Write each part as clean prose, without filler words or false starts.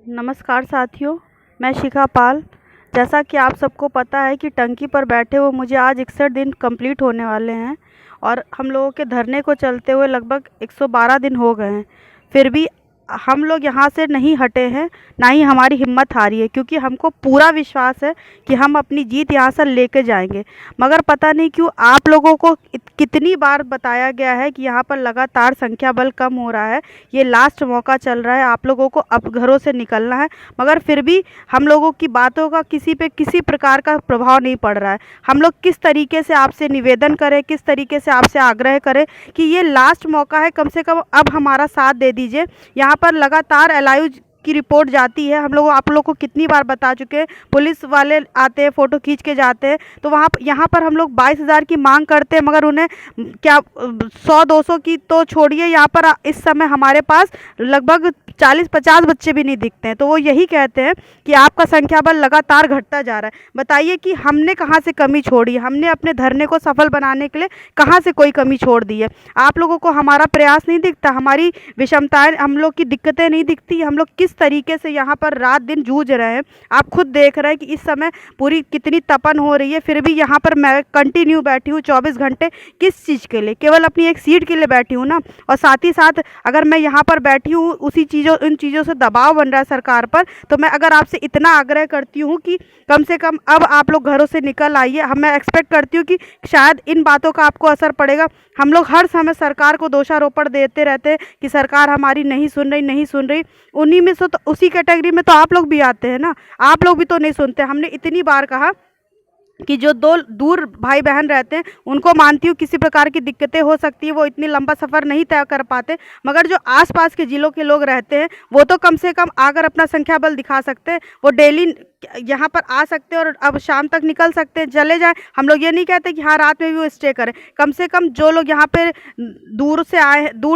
नमस्कार साथियों, मैं शिखा पाल। जैसा कि आप सबको पता है कि टंकी पर बैठे हुए मुझे आज 61 दिन कंप्लीट होने वाले हैं और हम लोगों के धरने को चलते हुए लगभग 112 दिन हो गए हैं। फिर भी हम लोग यहाँ से नहीं हटे हैं, ना ही हमारी हिम्मत हारी है, क्योंकि हमको पूरा विश्वास है कि हम अपनी जीत यहाँ से लेके जाएंगे। मगर पता नहीं क्यों आप लोगों को कितनी बार बताया गया है कि यहाँ पर लगातार संख्या बल कम हो रहा है, ये लास्ट मौका चल रहा है, आप लोगों को अब घरों से निकलना है। मगर फिर भी हम लोगों की बातों का किसी पे किसी प्रकार का प्रभाव नहीं पड़ रहा है। हम लोग किस तरीके से आपसे निवेदन करें, किस तरीके से आपसे आग्रह करें कि ये लास्ट मौका है, कम से कम अब हमारा साथ दे दीजिए। यहाँ पर लगातार एलआईयू की रिपोर्ट जाती है, हम लोग आप लोग को कितनी बार बता चुके हैं। पुलिस वाले आते हैं, फ़ोटो खींच के जाते हैं, तो यहाँ पर हम लोग 22,000 की मांग करते हैं, मगर उन्हें क्या 100-200 की तो छोड़िए, यहाँ पर इस समय हमारे पास लगभग 40-50 बच्चे भी नहीं दिखते हैं। तो वो यही कहते हैं कि आपका संख्या बल लगातार घटता जा रहा है। बताइए कि हमने कहाँ से कमी छोड़ी है, हमने अपने धरने को सफल बनाने के लिए कहाँ से कोई कमी छोड़ दी है। आप लोगों को हमारा प्रयास नहीं दिखता, हमारी विषमताएं, हम लोग की दिक्कतें नहीं दिखती, हम लोग किस तरीके से यहाँ पर रात दिन जूझ रहे हैं। आप खुद देख रहे हैं कि इस समय पूरी कितनी तपन हो रही है, फिर भी यहाँ पर मैं कंटिन्यू बैठी हूँ 24 घंटे। किस चीज़ के लिए? केवल अपनी एक सीट के लिए बैठी हूँ ना। और साथ ही साथ अगर मैं यहाँ पर बैठी हूँ इन चीज़ों से दबाव बन रहा है सरकार पर, तो मैं अगर आपसे इतना आग्रह करती हूँ कि कम से कम अब आप लोग घरों से निकल आइए। मैं एक्सपेक्ट करती हूँ कि शायद इन बातों का आपको असर पड़ेगा। हम लोग हर समय सरकार को दोषारोपण देते रहते हैं कि सरकार हमारी नहीं सुन रही। उन्हीं में से तो उसी कैटेगरी में तो आप लोग भी आते हैं ना, आप लोग भी तो नहीं सुनते। हमने इतनी बार कहा कि जो दो दूर भाई बहन रहते हैं उनको मानती हूँ किसी प्रकार की दिक्कतें हो सकती है, वो इतनी लंबा सफ़र नहीं तय कर पाते, मगर जो आसपास के ज़िलों के लोग रहते हैं वो तो कम से कम आकर अपना संख्या बल दिखा सकते हैं। वो डेली यहाँ पर आ सकते हैं और अब शाम तक निकल सकते हैं, चले जाएं। हम लोग ये नहीं कहते कि हाँ रात में भी वो स्टे करें। कम से कम जो लोग यहाँ पे दूर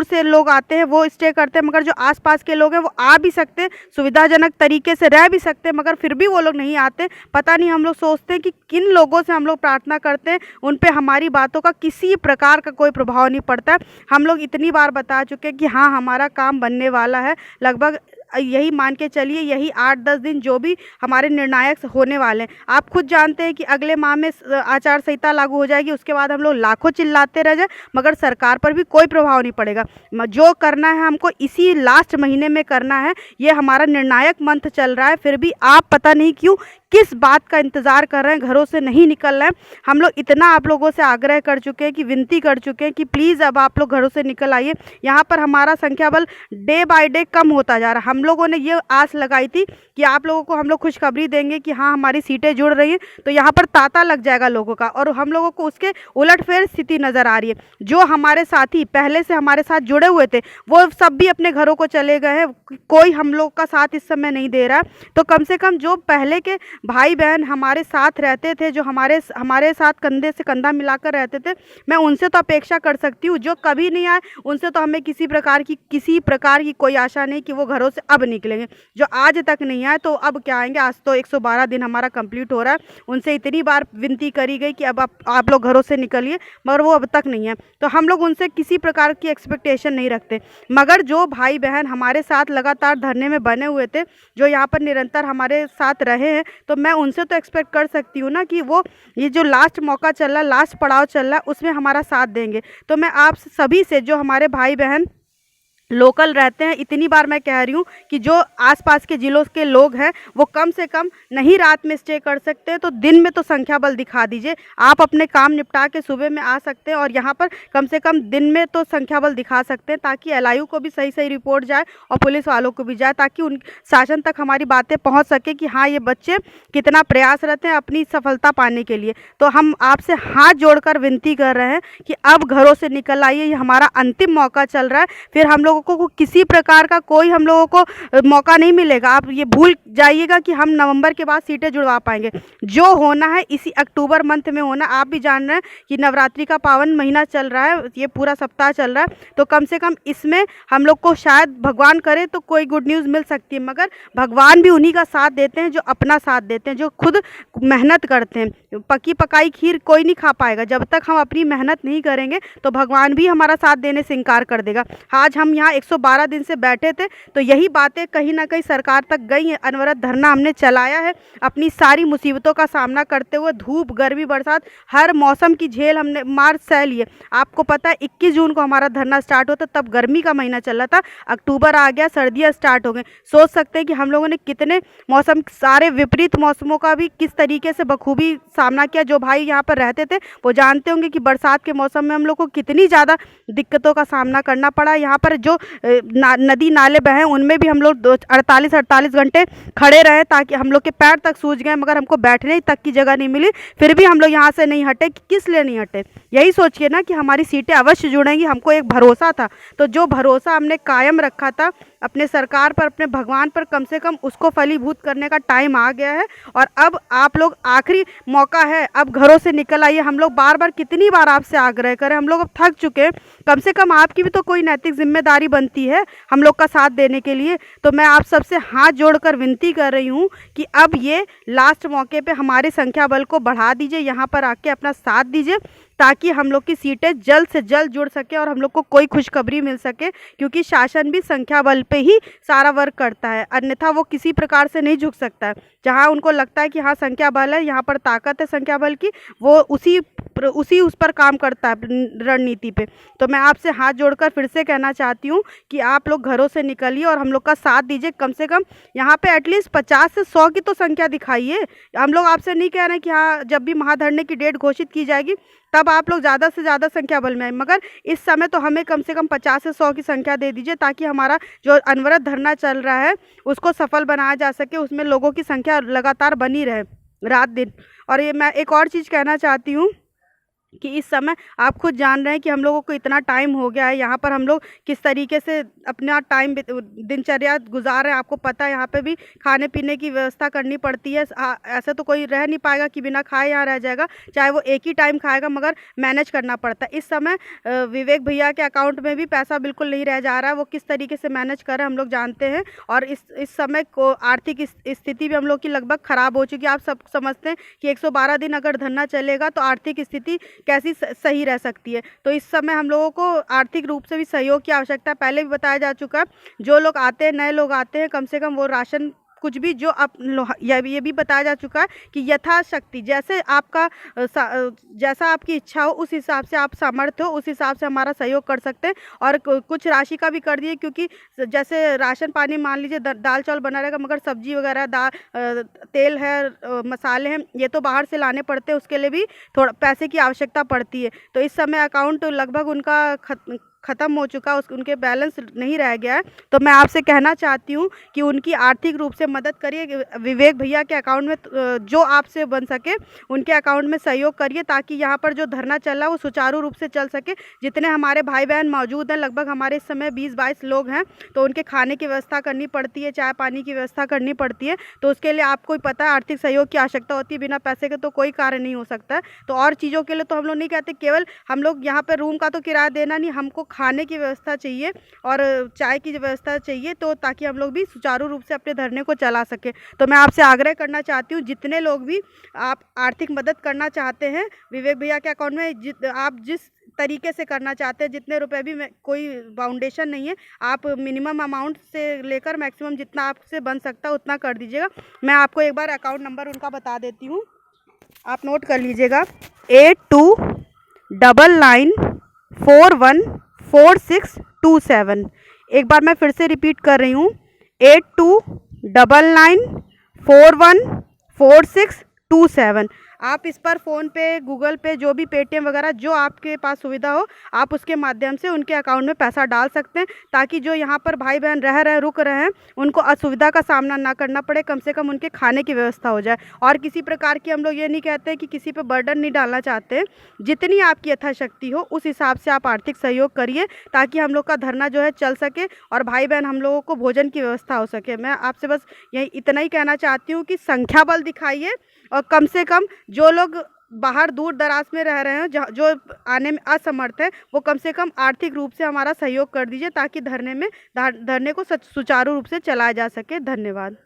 से लोग आते हैं वो स्टे करते हैं, मगर जो आसपास के लोग हैं वो आ भी सकते हैं, सुविधाजनक तरीके से रह भी सकते हैं, मगर फिर भी वो लोग नहीं आते। पता नहीं, हम लोग सोचते हैं कि किन लोगों से हम लोग प्रार्थना करते हैं उन पे हमारी बातों का किसी प्रकार का कोई प्रभाव नहीं पड़ता। हम लोग इतनी बार बता चुके हैं कि हाँ हमारा काम बनने वाला है। लगभग यही मान के चलिए, यही 8-10 दिन जो भी हमारे निर्णायक होने वाले हैं। आप खुद जानते हैं कि अगले माह में आचार संहिता लागू हो जाएगी, उसके बाद हम लोग लाखों चिल्लाते रह जाए मगर सरकार पर भी कोई प्रभाव नहीं पड़ेगा। जो करना है हमको इसी लास्ट महीने में करना है, ये हमारा निर्णायक मंथ चल रहा है। फिर भी आप पता नहीं क्यों किस बात का इंतज़ार कर रहे हैं, घरों से नहीं निकल रहे हैं। हम लोग इतना आप लोगों से आग्रह कर चुके हैं, कि विनती कर चुके हैं कि प्लीज़ अब आप लोग घरों से निकल आइए। यहाँ पर हमारा संख्या बल डे बाय डे कम होता जा रहा है। हम लोगों ने ये आस लगाई थी कि आप लोगों को हम लोग खुशखबरी देंगे कि हाँ हमारी सीटें जुड़ रही हैं, तो यहाँ पर तांता लग जाएगा लोगों का, और हम लोगों को उसके उलटफेर स्थिति नज़र आ रही है। जो हमारे साथी पहले से हमारे साथ जुड़े हुए थे वो सब भी अपने घरों को चले गए हैं, कोई हम लोग का साथ इस समय नहीं दे रहा। तो कम से कम जो पहले के भाई बहन हमारे साथ रहते थे, जो हमारे साथ कंधे से कंधा मिलाकर रहते थे, मैं उनसे तो अपेक्षा कर सकती हूँ। जो कभी नहीं आए उनसे तो हमें किसी प्रकार की कोई आशा नहीं कि वो घरों से अब निकलेंगे। जो आज तक नहीं आए तो अब क्या आएंगे? आज तो 112 दिन हमारा कंप्लीट हो रहा है। उनसे इतनी बार विनती करी गई कि अब आप लोग घरों से निकलिए, मगर वो अब तक नहीं है। तो हम लोग उनसे किसी प्रकार की एक्सपेक्टेशन नहीं रखते। मगर जो भाई बहन हमारे साथ लगातार धरने में बने हुए थे, जो यहाँ पर निरंतर हमारे साथ रहे हैं, तो मैं उनसे तो एक्सपेक्ट कर सकती हूँ ना कि वो ये जो लास्ट मौका चल रहा है, लास्ट पड़ाव चल रहा है, उसमें हमारा साथ देंगे। तो मैं आप सभी से, जो हमारे भाई बहन लोकल रहते हैं, इतनी बार मैं कह रही हूँ कि जो आसपास के ज़िलों के लोग हैं वो कम से कम नहीं रात में स्टे कर सकते तो दिन में तो संख्या बल दिखा दीजिए। आप अपने काम निपटा के सुबह में आ सकते हैं और यहाँ पर कम से कम दिन में तो संख्या बल दिखा सकते हैं, ताकि एलआईयू को भी सही रिपोर्ट जाए और पुलिस वालों को भी जाए, ताकि उन शासन तक हमारी बातें पहुँच सके कि हाँ ये बच्चे कितना प्रयासरत हैं अपनी सफलता पाने के लिए। तो हम आपसे हाथ जोड़कर विनती कर रहे हैं कि अब घरों से निकल आइए, ये हमारा अंतिम मौका चल रहा है। फिर हम लोग को किसी प्रकार का कोई हम लोगों को मौका नहीं मिलेगा। आप ये भूल जाइएगा कि हम नवंबर के बाद सीटें जुड़वा पाएंगे। जो होना है इसी अक्टूबर मंथ में होना। आप भी जान रहे हैं कि नवरात्रि का पावन महीना चल रहा है, ये पूरा सप्ताह चल रहा है, तो कम से कम इसमें हम लोग को शायद भगवान करे तो कोई गुड न्यूज़ मिल सकती है। मगर भगवान भी उन्हीं का साथ देते हैं जो अपना साथ देते हैं, जो खुद मेहनत करते हैं। पकी पकाई खीर कोई नहीं खा पाएगा। जब तक हम अपनी मेहनत नहीं करेंगे तो भगवान भी हमारा साथ देने से इनकार कर देगा। आज हम यहाँ यहाँ 112 दिन से बैठे थे, तो यही बातें कहीं ना कहीं सरकार तक गई हैं। अनवरत धरना हमने चलाया है, अपनी सारी मुसीबतों का सामना करते हुए, धूप गर्मी बरसात हर मौसम की झेल हमने मार सह लिए। आपको पता है 21 जून को हमारा धरना स्टार्ट होता, तब गर्मी का महीना चल रहा था, अक्टूबर आ गया, सर्दियाँ स्टार्ट हो गई। सोच सकते हैं कि हम लोगों ने कितने मौसम, सारे विपरीत मौसमों का भी किस तरीके से बखूबी सामना किया। जो भाई यहाँ पर रहते थे वो जानते होंगे कि बरसात के मौसम में हम लोग को कितनी ज़्यादा दिक्कतों का सामना करना पड़ा। यहाँ पर जो नदी नाले बहे उनमें भी हम लोग 48 घंटे खड़े रहे, ताकि हम लोग के पैर तक सूज गए, मगर हमको बैठने तक की जगह नहीं मिली। फिर भी हम लोग यहाँ से नहीं हटे। किस लिए नहीं हटे? यही सोचिए ना कि हमारी सीटें अवश्य जुड़ेंगी। हमको एक भरोसा था, तो जो भरोसा हमने कायम रखा था अपने सरकार पर, अपने भगवान पर, कम से कम उसको फलीभूत करने का टाइम आ गया है। और अब आप लोग, आखिरी मौका है, अब घरों से निकल आइए। हम लोग बार बार कितनी बार आपसे आग्रह करें, हम लोग अब थक चुके हैं। कम से कम आपकी भी तो कोई नैतिक जिम्मेदारी बनती है हम लोग का साथ देने के लिए। तो मैं आप सबसे हाथ जोड़कर विनती कर रही हूँ कि अब ये लास्ट मौके पे हमारे संख्या बल को बढ़ा दीजिए, यहाँ पर आके अपना साथ दीजिए, ताकि हम लोग की सीटें जल्द से जल्द जुड़ सके और हम लोग को कोई खुशखबरी मिल सके। क्योंकि शासन भी संख्या बल पे ही सारा वर्क करता है, अन्यथा वो किसी प्रकार से नहीं झुक सकता है। जहाँ उनको लगता है कि हाँ संख्या बल है, यहाँ पर ताकत है संख्या बल की, वो उस पर काम करता है रणनीति पे। तो मैं आपसे हाथ जोड़कर फिर से कहना चाहती हूँ कि आप लोग घरों से निकलिए और हम लोग का साथ दीजिए। कम से कम यहाँ पे एटलीस्ट 50 से 100 की तो संख्या दिखाइए। हम लोग आपसे नहीं कह रहे कि हाँ जब भी महाधरने की डेट घोषित की जाएगी तब आप लोग ज़्यादा से ज़्यादा संख्या बल में आए, मगर इस समय तो हमें कम से कम 50 से 100 की संख्या दे दीजिए, ताकि हमारा जो अनवरत धरना चल रहा है उसको सफल बनाया जा सके, उसमें लोगों की संख्या लगातार बनी रहे रात दिन। और ये मैं एक और चीज़ कहना चाहती हूँ कि इस समय आप खुद जान रहे हैं कि हम लोगों को इतना टाइम हो गया है, यहाँ पर हम लोग किस तरीके से अपना टाइम दिनचर्या गुजार रहे हैं। आपको पता है यहाँ पे भी खाने पीने की व्यवस्था करनी पड़ती है। ऐसे तो कोई रह नहीं पाएगा कि बिना खाए यहाँ रह जाएगा, चाहे वो एक ही टाइम खाएगा, मगर मैनेज करना पड़ता है। इस समय विवेक भैया के अकाउंट में भी पैसा बिल्कुल नहीं रह जा रहा है, वो किस तरीके से मैनेज कर रहे हैं हम लोग जानते हैं। और इस समय को आर्थिक स्थिति भी हम लोग की लगभग ख़राब हो चुकी है। आप सब समझते हैं कि 112 दिन अगर धरना चलेगा तो आर्थिक स्थिति कैसी सही रह सकती है। तो इस समय हम लोगों को आर्थिक रूप से भी सहयोग की आवश्यकता है। पहले भी बताया जा चुका है, जो लोग आते हैं, नए लोग आते हैं, कम से कम वो राशन कुछ भी जो आप ये भी बताया जा चुका है कि यथाशक्ति जैसे आपका जैसा आपकी इच्छा हो उस हिसाब से आप सामर्थ्य हो उस हिसाब से हमारा सहयोग कर सकते हैं। और कुछ राशि का भी कर दिए, क्योंकि जैसे राशन पानी मान लीजिए दाल चावल बना रहेगा, मगर सब्जी वगैरह तेल है, मसाले हैं, ये तो बाहर से लाने पड़ते हैं, उसके लिए भी थोड़ा पैसे की आवश्यकता पड़ती है। तो इस समय अकाउंट लगभग उनका ख़त्म हो चुका, उनके बैलेंस नहीं रह गया है। तो मैं आपसे कहना चाहती हूँ कि उनकी आर्थिक रूप से मदद करिए। विवेक भैया के अकाउंट में जो आपसे बन सके उनके अकाउंट में सहयोग करिए, ताकि यहाँ पर जो धरना चल रहा है वो सुचारू रूप से चल सके। जितने हमारे भाई बहन मौजूद हैं, लगभग हमारे इस समय 20-22 लोग हैं, तो उनके खाने की व्यवस्था करनी पड़ती है, चाय पानी की व्यवस्था करनी पड़ती है। तो उसके लिए आपको ही पता है आर्थिक सहयोग की आवश्यकता होती है, बिना पैसे के तो कोई कार्य नहीं हो सकता है। तो और चीज़ों के लिए तो हम लोग नहीं कहते, केवल हम लोग यहाँ पर रूम का तो किराया देना नहीं, हमको खाने की व्यवस्था चाहिए और चाय की व्यवस्था चाहिए, तो ताकि हम लोग भी सुचारू रूप से अपने धरने को चला सके। तो मैं आपसे आग्रह करना चाहती हूँ, जितने लोग भी आप आर्थिक मदद करना चाहते हैं विवेक भैया के अकाउंट में, आप जिस तरीके से करना चाहते हैं, जितने रुपए भी, कोई बाउंडेशन नहीं है, आप मिनिमम अमाउंट से लेकर मैक्सिमम जितना आपसे बन सकता है उतना कर दीजिएगा। मैं आपको एक बार अकाउंट नंबर उनका बता देती हूँ, आप नोट कर लीजिएगा। 8299414627। एक बार मैं फिर से रिपीट कर रही हूँ, 8299414627। आप इस पर फ़ोन पे, गूगल पे, जो भी पेटीएम वगैरह जो आपके पास सुविधा हो, आप उसके माध्यम से उनके अकाउंट में पैसा डाल सकते हैं, ताकि जो यहाँ पर भाई बहन रुक रहे हैं उनको असुविधा का सामना ना करना पड़े, कम से कम उनके खाने की व्यवस्था हो जाए। और किसी प्रकार की हम लोग ये नहीं कहते कि किसी पे बर्डन नहीं डालना चाहते, जितनी आपकी यथाशक्ति हो उस हिसाब से आप आर्थिक सहयोग करिए, ताकि हम लोग का धरना जो है चल सके और भाई बहन हम लोगों को भोजन की व्यवस्था हो सके। मैं आपसे बस यही इतना ही कहना चाहती हूँ कि संख्या बल दिखाइए, और कम से कम जो लोग बाहर दूर दराज में रह रहे हैं, जो आने में असमर्थ है, वो कम से कम आर्थिक रूप से हमारा सहयोग कर दीजिए, ताकि धरने को सुचारू रूप से चलाया जा सके। धन्यवाद।